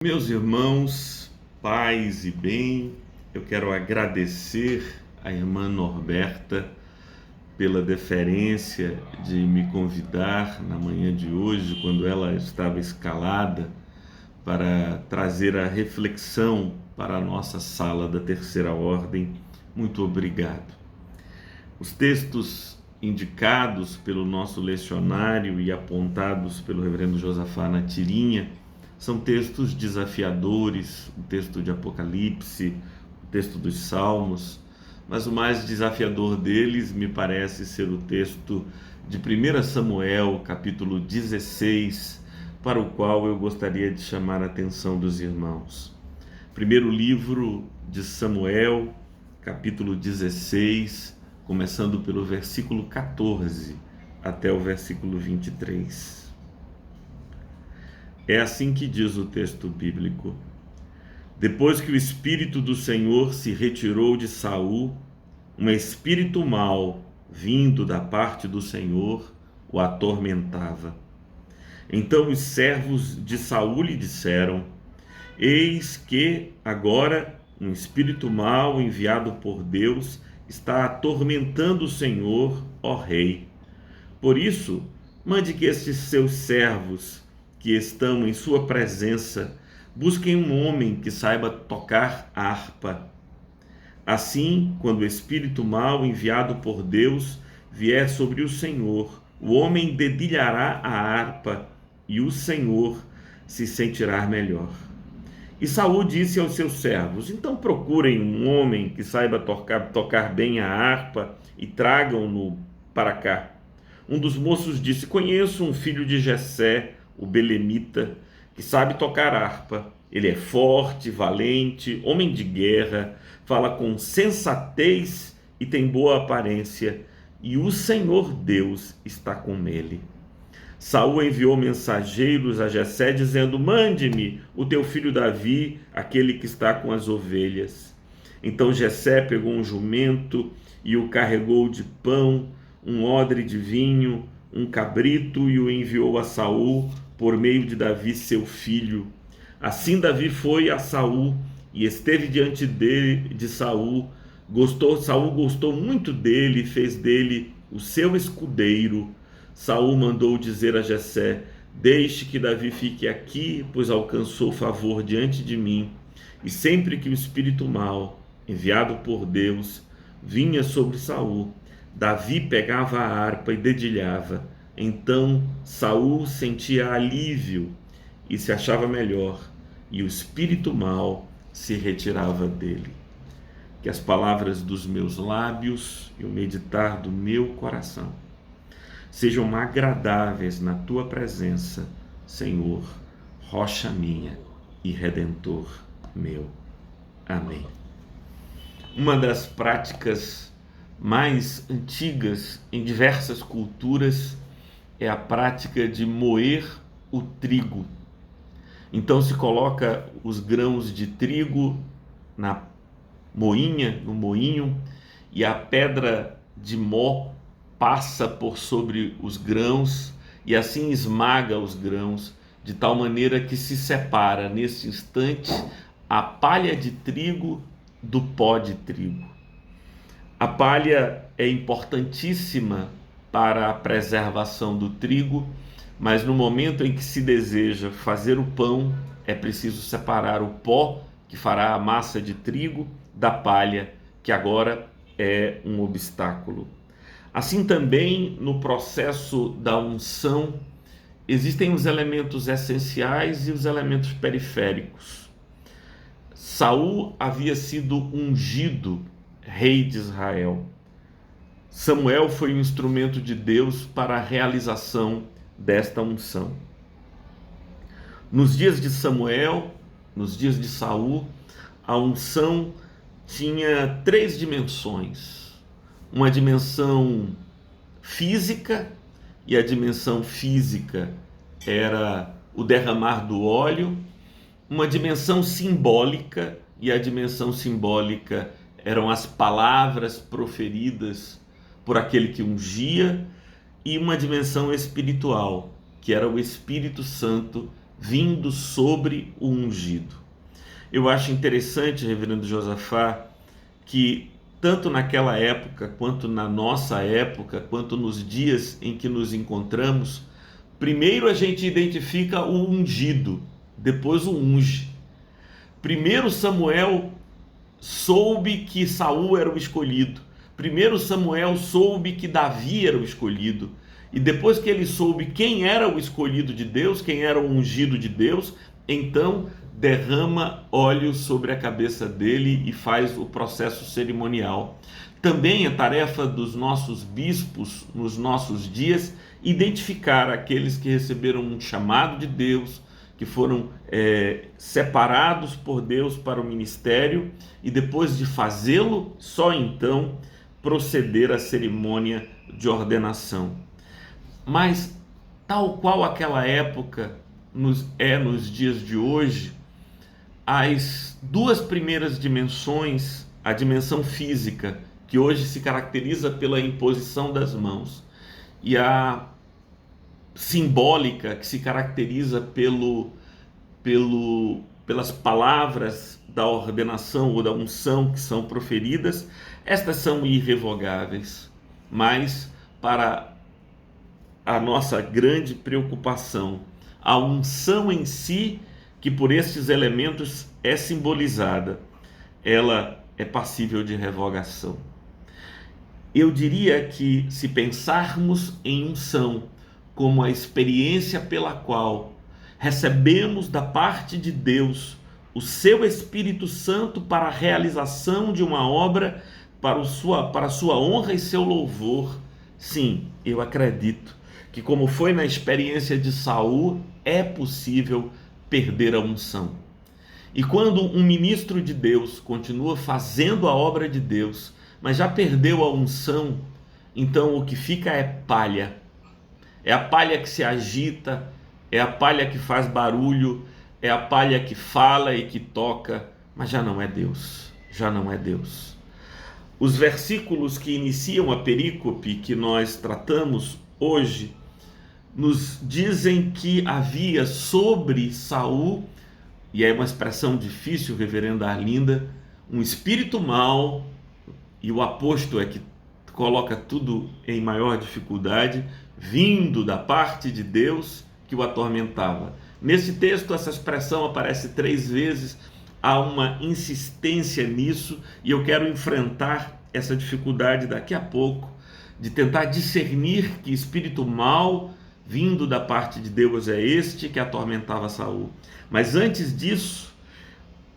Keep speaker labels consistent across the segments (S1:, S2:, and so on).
S1: Meus irmãos, paz e bem, eu quero agradecer à irmã Norberta pela deferência de me convidar na manhã de hoje, quando ela estava escalada, para trazer a reflexão para a nossa sala da Terceira Ordem. Muito obrigado. Os textos indicados pelo nosso lecionário e apontados pelo reverendo Josafá na tirinha são textos desafiadores, o texto de Apocalipse, o texto dos Salmos, mas o mais desafiador deles me parece ser o texto de 1 Samuel, capítulo 16, para o qual eu gostaria de chamar a atenção dos irmãos. Primeiro livro de Samuel, capítulo 16, começando pelo versículo 14 até o versículo 23. É assim que diz o texto bíblico: depois que o Espírito do Senhor se retirou de Saul, um espírito mau, vindo da parte do Senhor, o atormentava. Então os servos de Saul lhe disseram: eis que agora um espírito mau enviado por Deus está atormentando o Senhor, ó rei. Por isso, mande que estes seus servos que estão em sua presença busquem um homem que saiba tocar harpa. Assim, quando o espírito mau enviado por Deus vier sobre o Senhor, o homem dedilhará a harpa e o Senhor se sentirá melhor. E Saul disse aos seus servos: então procurem um homem que saiba tocar bem a harpa e tragam-no para cá. Um dos moços disse: conheço um filho de Jessé, o belemita, que sabe tocar harpa. Ele é forte, valente, homem de guerra, fala com sensatez e tem boa aparência, e o Senhor Deus está com ele. Saul enviou mensageiros a Jessé dizendo: mande-me o teu filho Davi, aquele que está com as ovelhas. Então Jessé pegou um jumento e o carregou de pão, um odre de vinho, um cabrito, e o enviou a Saul por meio de Davi, seu filho. Assim Davi foi a Saul e esteve diante de Saul. Saul gostou muito dele e fez dele o seu escudeiro. Saul mandou dizer a Jessé: deixe que Davi fique aqui, pois alcançou favor diante de mim. E sempre que o espírito mau, enviado por Deus, vinha sobre Saul, Davi pegava a harpa e dedilhava. Então Saul sentia alívio e se achava melhor, e o espírito mau se retirava dele. Que as palavras dos meus lábios e o meditar do meu coração sejam agradáveis na tua presença, Senhor, rocha minha e redentor meu. Amém. Uma das práticas mais antigas em diversas culturas é a prática de moer o trigo. Então se coloca os grãos de trigo na moinha, no moinho, e a pedra de mó passa por sobre os grãos e assim esmaga os grãos, de tal maneira que se separa nesse instante a palha de trigo do pó de trigo. A palha é importantíssima para a preservação do trigo, mas no momento em que se deseja fazer o pão, é preciso separar o pó, que fará a massa de trigo, da palha, que agora é um obstáculo. Assim também, no processo da unção, existem os elementos essenciais e os elementos periféricos. Saul havia sido ungido rei de Israel. Samuel foi um instrumento de Deus para a realização desta unção. Nos dias de Samuel, nos dias de Saul, a unção tinha três dimensões. Uma dimensão física, e a dimensão física era o derramar do óleo. Uma dimensão simbólica, e a dimensão simbólica eram as palavras proferidas por aquele que ungia, e uma dimensão espiritual, que era o Espírito Santo vindo sobre o ungido. Eu acho interessante, reverendo Josafá, que tanto naquela época, quanto na nossa época, quanto nos dias em que nos encontramos, primeiro a gente identifica o ungido, depois o unge. Primeiro Samuel soube que Saul era o escolhido. Primeiro Samuel soube que Davi era o escolhido. E depois que ele soube quem era o escolhido de Deus, quem era o ungido de Deus, então derrama óleo sobre a cabeça dele e faz o processo cerimonial. Também é tarefa dos nossos bispos nos nossos dias identificar aqueles que receberam um chamado de Deus, que foram separados por Deus para o ministério, e depois de fazê-lo, só então proceder à cerimônia de ordenação. Mas, tal qual aquela época nos dias de hoje, as duas primeiras dimensões, a dimensão física, que hoje se caracteriza pela imposição das mãos, e a simbólica, que se caracteriza pelas palavras da ordenação ou da unção que são proferidas, estas são irrevogáveis. Mas, para a nossa grande preocupação, a unção em si, que por estes elementos é simbolizada, ela é passível de revogação. Eu diria que, se pensarmos em unção como a experiência pela qual recebemos da parte de Deus o seu Espírito Santo para a realização de uma obra para a sua honra e seu louvor, sim, eu acredito que, como foi na experiência de Saul, é possível perder a unção. E quando um ministro de Deus continua fazendo a obra de Deus, mas já perdeu a unção, então o que fica é palha. É a palha que se agita, é a palha que faz barulho, é a palha que fala e que toca, mas já não é Deus, já não é Deus. Os versículos que iniciam a perícope que nós tratamos hoje nos dizem que havia sobre Saul, e é uma expressão difícil, reverenda Arlinda, um espírito mau, e o aposto é que coloca tudo em maior dificuldade, vindo da parte de Deus, que o atormentava. Nesse texto, essa expressão aparece 3 vezes, há uma insistência nisso, e eu quero enfrentar essa dificuldade daqui a pouco, de tentar discernir que espírito mau vindo da parte de Deus é este que atormentava Saul. Mas antes disso,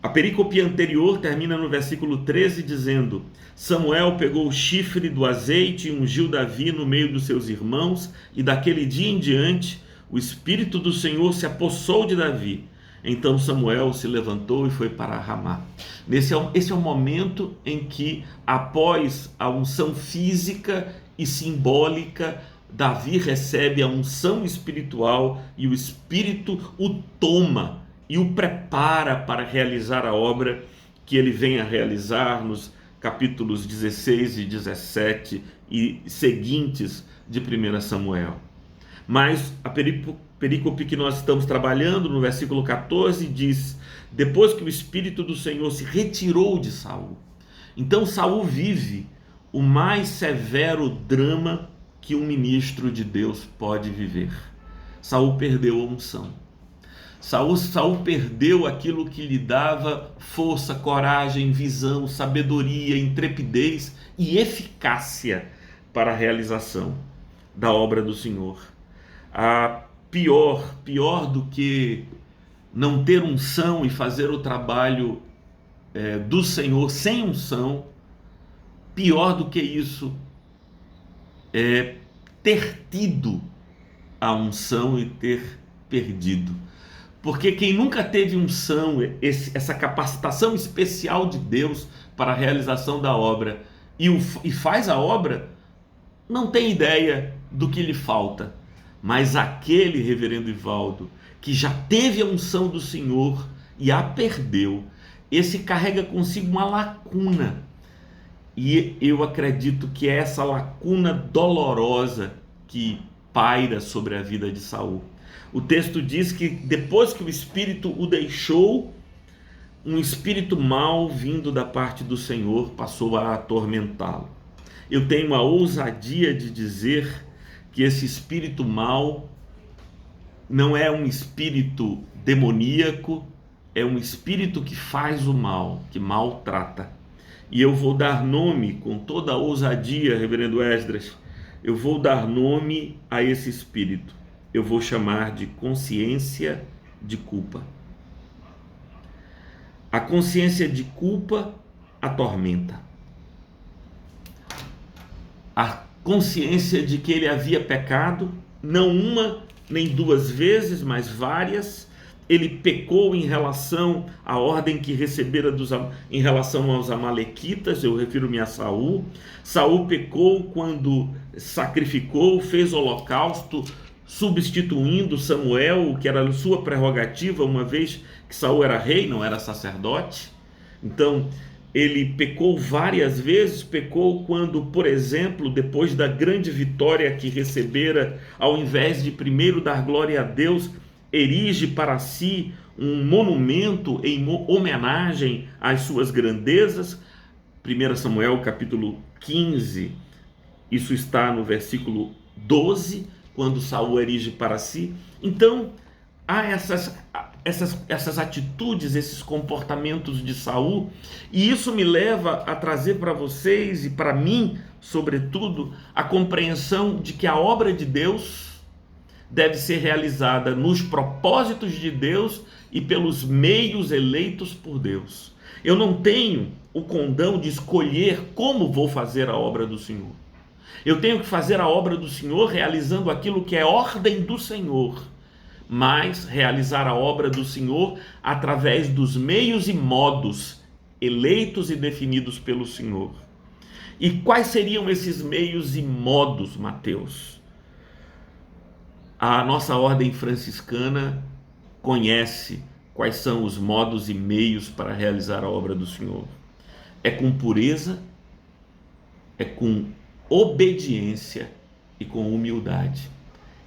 S1: a perícope anterior termina no versículo 13 dizendo: Samuel pegou o chifre do azeite e ungiu Davi no meio dos seus irmãos, e daquele dia em diante o Espírito do Senhor se apossou de Davi. Então Samuel se levantou e foi para Ramá. Esse é o momento em que, após a unção física e simbólica, Davi recebe a unção espiritual e o Espírito o toma e o prepara para realizar a obra que ele vem a realizar nos capítulos 16 e 17 e seguintes de 1 Samuel. Mas a perícope que nós estamos trabalhando, no versículo 14, diz: depois que o Espírito do Senhor se retirou de Saul. Então Saul vive o mais severo drama que um ministro de Deus pode viver. Saul perdeu a unção. Saul perdeu aquilo que lhe dava força, coragem, visão, sabedoria, intrepidez e eficácia para a realização da obra do Senhor. Pior do que não ter unção e fazer o trabalho do Senhor sem unção, pior do que isso é ter tido a unção e ter perdido. Porque quem nunca teve unção, essa capacitação especial de Deus para a realização da obra e faz a obra, não tem ideia do que lhe falta. Mas aquele, reverendo Ivaldo, que já teve a unção do Senhor e a perdeu, esse carrega consigo uma lacuna. E eu acredito que é essa lacuna dolorosa que paira sobre a vida de Saul. O texto diz que depois que o Espírito o deixou, um espírito mau vindo da parte do Senhor passou a atormentá-lo. Eu tenho a ousadia de dizer que esse espírito mau não é um espírito demoníaco, é um espírito que faz o mal, que maltrata. E eu vou dar nome, com toda a ousadia, reverendo Esdras, eu vou dar nome a esse espírito. Eu vou chamar de consciência de culpa. A consciência de culpa atormenta. A consciência de que ele havia pecado, não uma nem duas vezes, mas várias. Ele pecou em relação à ordem que recebera em relação aos amalequitas, eu refiro-me a Saul. Saul pecou quando sacrificou, fez holocausto, substituindo Samuel, que era sua prerrogativa, uma vez que Saul era rei, não era sacerdote. Então, ele pecou várias vezes. Pecou quando, por exemplo, depois da grande vitória que recebera, ao invés de primeiro dar glória a Deus, erige para si um monumento em homenagem às suas grandezas. 1 Samuel capítulo 15, isso está no versículo 12, quando Saul erige para si. Então, há essas atitudes, esses comportamentos de Saul, e isso me leva a trazer para vocês e para mim, sobretudo, a compreensão de que a obra de Deus deve ser realizada nos propósitos de Deus e pelos meios eleitos por Deus. Eu não tenho o condão de escolher como vou fazer a obra do Senhor. Eu tenho que fazer a obra do Senhor realizando aquilo que é ordem do Senhor, mas realizar a obra do Senhor através dos meios e modos eleitos e definidos pelo Senhor. E quais seriam esses meios e modos, Mateus? A nossa ordem franciscana conhece quais são os modos e meios para realizar a obra do Senhor. É com pureza, é com obediência e com humildade.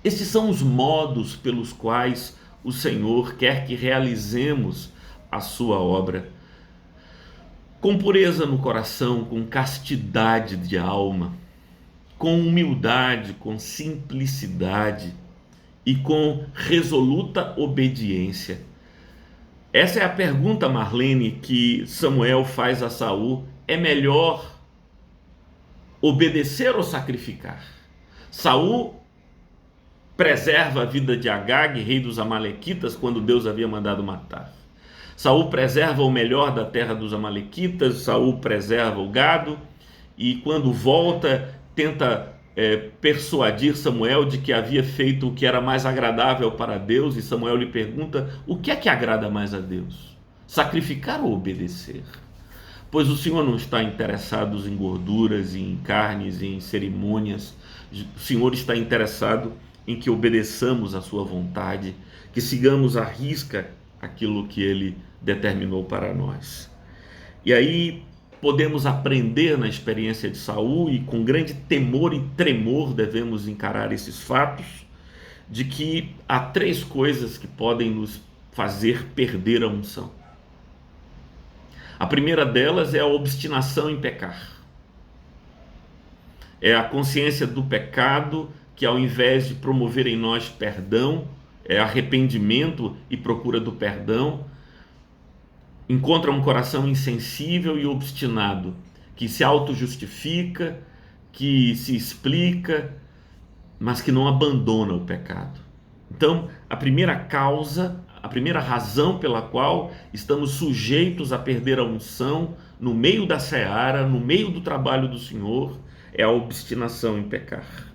S1: Estes são os modos pelos quais o Senhor quer que realizemos a sua obra. Com pureza no coração, com castidade de alma, com humildade, com simplicidade e com resoluta obediência. Essa é a pergunta, Marlene, que Samuel faz a Saul: é melhor obedecer ou sacrificar? Saul preserva a vida de Agag, rei dos amalequitas, quando Deus havia mandado matar. Saul preserva o melhor da terra dos amalequitas, Saul preserva o gado, e quando volta, tenta persuadir Samuel de que havia feito o que era mais agradável para Deus, e Samuel lhe pergunta: o que é que agrada mais a Deus? Sacrificar ou obedecer? Pois o Senhor não está interessado em gorduras, em carnes, em cerimônias. O Senhor está interessado em que obedeçamos a sua vontade, que sigamos à risca aquilo que Ele determinou para nós. E aí podemos aprender na experiência de Saul, e com grande temor e tremor devemos encarar esses fatos, de que há três coisas que podem nos fazer perder a unção. A primeira delas é a obstinação em pecar. É a consciência do pecado que, ao invés de promover em nós perdão, arrependimento e procura do perdão, encontra um coração insensível e obstinado, que se auto-justifica, que se explica, mas que não abandona o pecado. Então, a primeira causa, a primeira razão pela qual estamos sujeitos a perder a unção no meio da seara, no meio do trabalho do Senhor, é a obstinação em pecar.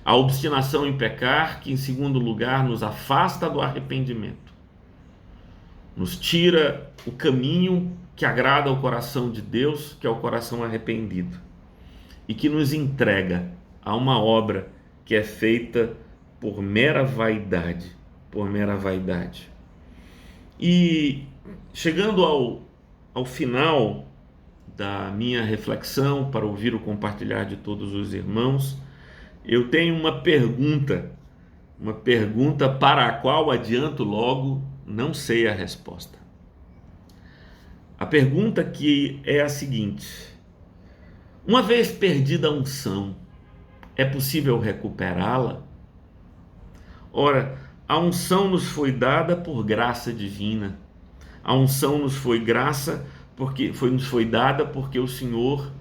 S1: A obstinação em pecar que, em segundo lugar, nos afasta do arrependimento, nos tira o caminho que agrada ao coração de Deus, que é o coração arrependido, e que nos entrega a uma obra que é feita por mera vaidade, E chegando ao final da minha reflexão, para ouvir o compartilhar de todos os irmãos, eu tenho uma pergunta Uma pergunta para a qual adianto logo, não sei a resposta. A pergunta que é a seguinte: uma vez perdida a unção, é possível recuperá-la? Ora, a unção nos foi dada por graça divina. A unção nos foi nos foi dada porque o Senhor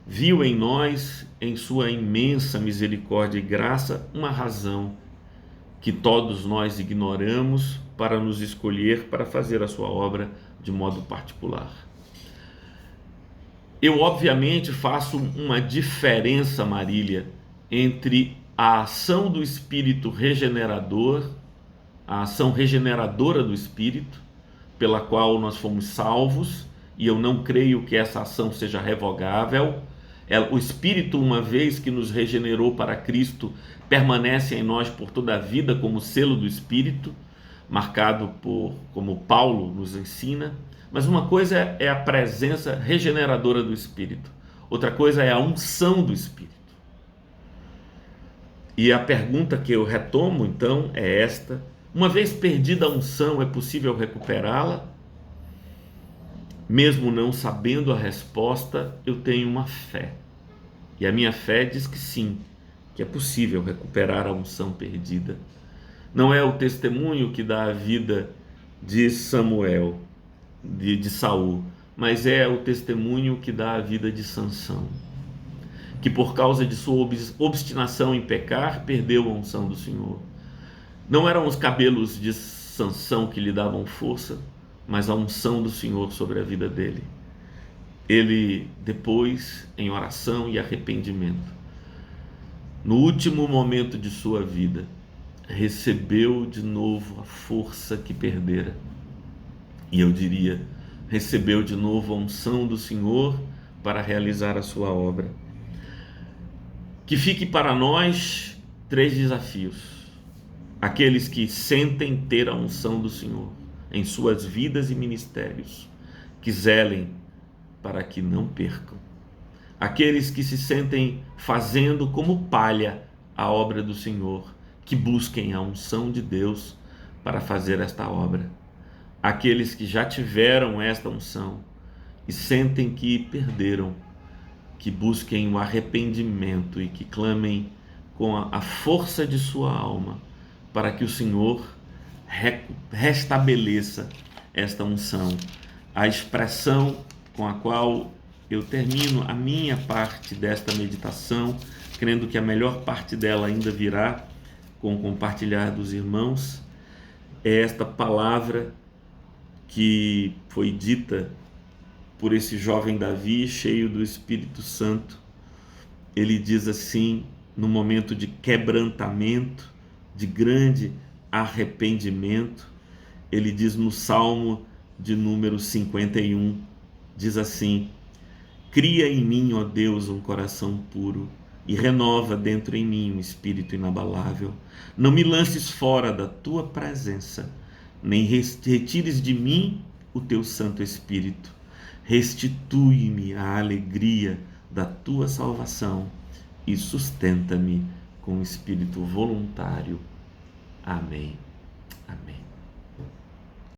S1: viu em nós, em sua imensa misericórdia e graça, uma razão que todos nós ignoramos para nos escolher para fazer a sua obra de modo particular. Eu obviamente faço uma diferença, Marília, entre a ação do Espírito regenerador, a ação regeneradora do Espírito, pela qual nós fomos salvos, e eu não creio que essa ação seja revogável. O Espírito, uma vez que nos regenerou para Cristo, permanece em nós por toda a vida como selo do Espírito, marcado como Paulo nos ensina. Mas uma coisa é a presença regeneradora do Espírito, outra coisa é a unção do Espírito. E a pergunta que eu retomo então é esta: uma vez perdida a unção, é possível recuperá-la? Mesmo não sabendo a resposta, eu tenho uma fé. E a minha fé diz que sim, que é possível recuperar a unção perdida. Não é o testemunho que dá a vida de Samuel, de Saul, mas é o testemunho que dá a vida de Sansão, que por causa de sua obstinação em pecar, perdeu a unção do Senhor. Não eram os cabelos de Sansão que lhe davam força, mas a unção do Senhor sobre a vida dele. Ele, depois, em oração e arrependimento, no último momento de sua vida, recebeu de novo a força que perdera. E eu diria, recebeu de novo a unção do Senhor para realizar a sua obra. Que fique para nós 3 desafios. Aqueles que sentem ter a unção do Senhor em suas vidas e ministérios, que zelem para que não percam. Aqueles que se sentem fazendo como palha a obra do Senhor, que busquem a unção de Deus para fazer esta obra. Aqueles que já tiveram esta unção e sentem que perderam, que busquem o arrependimento e que clamem com a força de sua alma para que o Senhor restabeleça esta unção. A expressão com a qual eu termino a minha parte desta meditação, crendo que a melhor parte dela ainda virá com o compartilhar dos irmãos, é esta palavra que foi dita por esse jovem Davi, cheio do Espírito Santo. Ele diz assim, no momento de quebrantamento, de grande arrependimento, ele diz no Salmo de número 51, diz assim: cria em mim, ó Deus, um coração puro e renova dentro em mim um espírito inabalável. Não me lances fora da tua presença, nem retires de mim o teu Santo Espírito. Restitui-me a alegria da tua salvação e sustenta-me com o espírito voluntário. Amém. Amém.